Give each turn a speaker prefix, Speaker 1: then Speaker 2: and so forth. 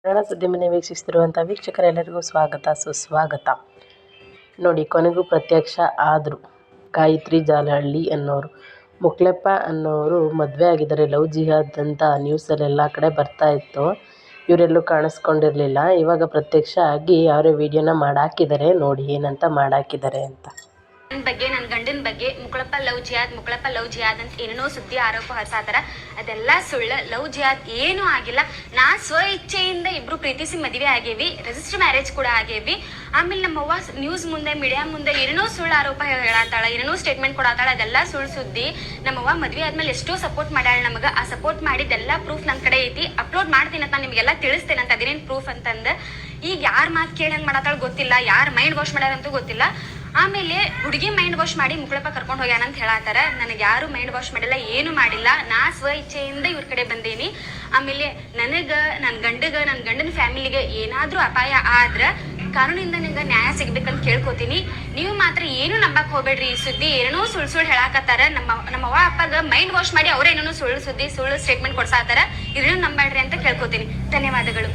Speaker 1: ಕನ್ನಡ ಸುದ್ದಿ ಮನೆ ವೀಕ್ಷಿಸ್ತಿರುವಂಥ ವೀಕ್ಷಕರೆಲ್ಲರಿಗೂ ಸ್ವಾಗತ ಸುಸ್ವಾಗತ. ನೋಡಿ, ಕೊನೆಗೂ ಪ್ರತ್ಯಕ್ಷ ಆದರು ಗಾಯತ್ರಿ ಜಾಲಹಳ್ಳಿ ಅನ್ನೋರು. ಮುಕ್ಲೆಪ್ಪ ಅನ್ನೋರು ಮದುವೆ ಆಗಿದ್ದಾರೆ, ಲವ್ ಜಿಹಾದ್ ಅಂತ ನ್ಯೂಸಲ್ಲಿ ಎಲ್ಲ ಕಡೆ ಬರ್ತಾ ಇತ್ತು. ಇವರೆಲ್ಲೂ ಕಾಣಿಸ್ಕೊಂಡಿರಲಿಲ್ಲ. ಇವಾಗ ಪ್ರತ್ಯಕ್ಷ ಆಗಿ ಅವರೇ ವಿಡಿಯೋನ ಮಾಡಾಕಿದ್ದಾರೆ. ನೋಡಿ ಏನಂತ ಮಾಡಾಕಿದ್ದಾರೆ ಅಂತ.
Speaker 2: ನನ್ನ ಬಗ್ಗೆ, ನನ್ನ ಗಂಡನ ಬಗ್ಗೆ ಮುಕ್ಳಪ್ಪ ಲವ್ ಜಿಹಾದ್ ಅಂತ ಏನೇನೋ ಸುದ್ದಿ ಆರೋಪ ಹೊರಸಾತಾರ. ಅದೆಲ್ಲ ಸುಳ್ಳು. ಲವ್ ಜಿಹಾದ್ ಏನೂ ಆಗಿಲ್ಲ. ನಾ ಸ್ವ ಇಚ್ಛೆಯಿಂದ ಇಬ್ರು ಪ್ರೀತಿಸಿ ಮದುವೆ ಆಗೇವಿ, ರಿಜಿಸ್ಟರ್ ಮ್ಯಾರೇಜ್ ಕೂಡ ಆಗೇವಿ. ಆಮೇಲೆ ನಮ್ಮವ್ವ ನ್ಯೂಸ್ ಮುಂದೆ, ಮೀಡಿಯಾ ಮುಂದೆ ಏನೇನೋ ಸುಳ್ಳು ಆರೋಪ ಹೇಳತ್ತಾಳ, ಏನೇನೋ ಸ್ಟೇಟ್ಮೆಂಟ್ ಕೊಡತ್ತಾಳ. ಅದೆಲ್ಲ ಸುಳ್ಳು ಸುದ್ದಿ. ನಮ್ಮವ್ವ ಮದುವೆ ಆದ್ಮೇಲೆ ಎಷ್ಟೋ ಸಪೋರ್ಟ್ ಮಾಡ್ಯಾಳ ನಮಗೆ. ಆ ಸಪೋರ್ಟ್ ಮಾಡಿದ್ದೆಲ್ಲ ಪ್ರೂಫ್ ನನ್ನ ಕಡೆ ಐತಿ. ಅಪ್ಲೋಡ್ ಮಾಡ್ತೀನಿ ಅಂತ ನಿಮಗೆಲ್ಲ ತಿಳಿಸ್ತೇನೆ ಅಂತ. ಅದೇನೇನು ಪ್ರೂಫ್ ಅಂತಂದು ಈಗ ಯಾರ ಮಾತು ಕೇಳಂಗೆ ಮಾಡತ್ತಾಳ ಗೊತ್ತಿಲ್ಲ, ಯಾರು ಮೈಂಡ್ ವಾಶ್ ಮಾಡ್ಯಾರಂತೂ ಗೊತ್ತಿಲ್ಲ. ಆಮೇಲೆ ಹುಡುಗಿ ಮೈಂಡ್ ವಾಶ್ ಮಾಡಿ ಮುಕ್ಳಪ್ಪ ಕರ್ಕೊಂಡು ಹೋಗ್ಯಾನ ಅಂತ ಹೇಳತ್ತಾರ. ನನಗೆ ಯಾರು ಮೈಂಡ್ ವಾಶ್ ಮಾಡಿಲ್ಲ, ಏನು ಮಾಡಿಲ್ಲ. ನಾ ಸ್ವ ಇಚ್ಛೆಯಿಂದ ಇವ್ರ ಕಡೆ ಬಂದೇನಿ. ಆಮೇಲೆ ನನಗೆ, ನನ್ನ ಗಂಡನ ಫ್ಯಾಮಿಲಿಗೆ ಏನಾದರೂ ಅಪಾಯ ಆದ್ರೆ ಕಾನೂನಿಂದ ನಿಂಗೆ ನ್ಯಾಯ ಸಿಗ್ಬೇಕಂತ ಕೇಳ್ಕೊತೀನಿ. ನೀವು ಮಾತ್ರ ಏನು ನಂಬಕ್ ಹೋಗ್ಬೇಡ್ರಿ. ಈ ಸುದ್ದಿ ಏನೇನೋ ಸುಳ್ಳು ಹೇಳಾಕತ್ತಾರ. ನಮ್ಮವ್ವ ಅಪ್ಪಗ ಮೈಂಡ್ ವಾಶ್ ಮಾಡಿ ಅವ್ರೇನೇನೋ ಸುಳ್ಳು ಸ್ಟೇಟ್ಮೆಂಟ್ ಕೊಡ್ಸಾತಾರ. ಇದನ್ನು ನಂಬೇಡ್ರಿ ಅಂತ ಕೇಳ್ಕೊತೀನಿ. ಧನ್ಯವಾದಗಳು.